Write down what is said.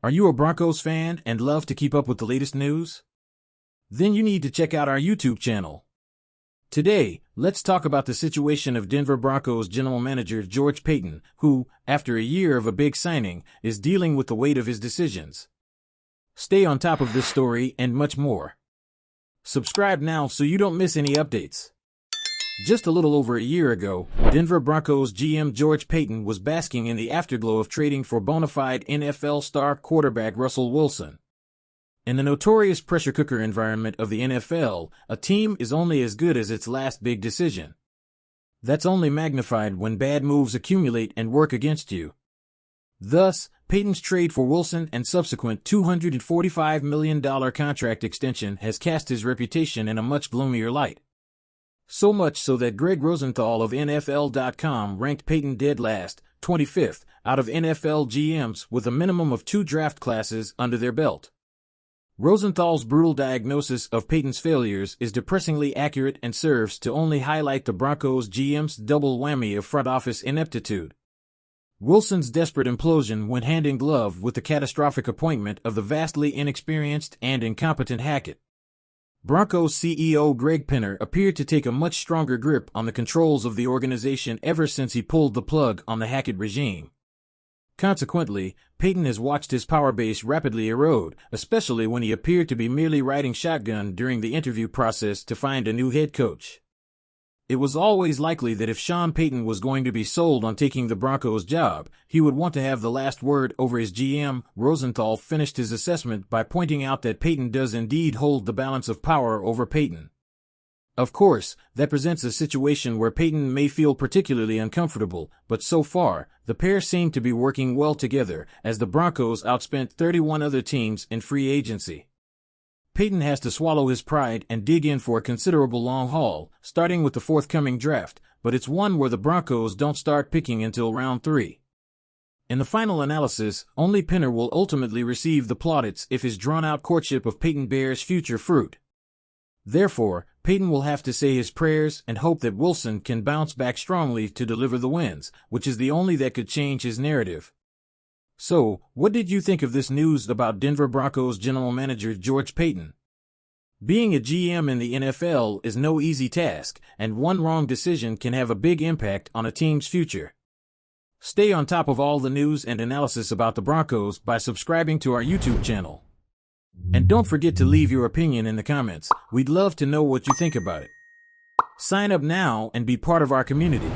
Are you a Broncos fan and love to keep up with the latest news? Then you need to check out our YouTube channel. Today, let's talk about the situation of Denver Broncos general manager George Paton, who, after a year of a big signing, is dealing with the weight of his decisions. Stay on top of this story and much more. Subscribe now so you don't miss any updates. Just a little over a year ago, Denver Broncos GM George Paton was basking in the afterglow of trading for bona fide NFL star quarterback Russell Wilson. In the notorious pressure cooker environment of the NFL, a team is only as good as its last big decision. That's only magnified when bad moves accumulate and work against you. Thus, Paton's trade for Wilson and subsequent $245 million contract extension has cast his reputation in a much gloomier light. So much so that Greg Rosenthal of NFL.com ranked Paton dead last, 25th, out of NFL GMs with a minimum of 2 draft classes under their belt. Rosenthal's brutal diagnosis of Paton's failures is depressingly accurate and serves to only highlight the Broncos GM's double whammy of front office ineptitude. Wilson's desperate implosion went hand in glove with the catastrophic appointment of the vastly inexperienced and incompetent Hackett. Broncos CEO Greg Penner appeared to take a much stronger grip on the controls of the organization ever since he pulled the plug on the Hackett regime. Consequently, Paton has watched his power base rapidly erode, especially when he appeared to be merely riding shotgun during the interview process to find a new head coach. It was always likely that if Sean Payton was going to be sold on taking the Broncos job, he would want to have the last word over his GM. Rosenthal finished his assessment by pointing out that Paton does indeed hold the balance of power over Paton. Of course, that presents a situation where Paton may feel particularly uncomfortable, but so far, the pair seem to be working well together, as the Broncos outspent 31 other teams in free agency. Paton has to swallow his pride and dig in for a considerable long haul, starting with the forthcoming draft, but it's one where the Broncos don't start picking until round 3. In the final analysis, only Penner will ultimately receive the plaudits if his drawn-out courtship of Paton bears future fruit. Therefore, Paton will have to say his prayers and hope that Wilson can bounce back strongly to deliver the wins, which is the only that could change his narrative. So, what did you think of this news about Denver Broncos general manager George Paton? Being a GM in the NFL is no easy task, and one wrong decision can have a big impact on a team's future. Stay on top of all the news and analysis about the Broncos by subscribing to our YouTube channel. And don't forget to leave your opinion in the comments. We'd love to know what you think about it. Sign up now and be part of our community.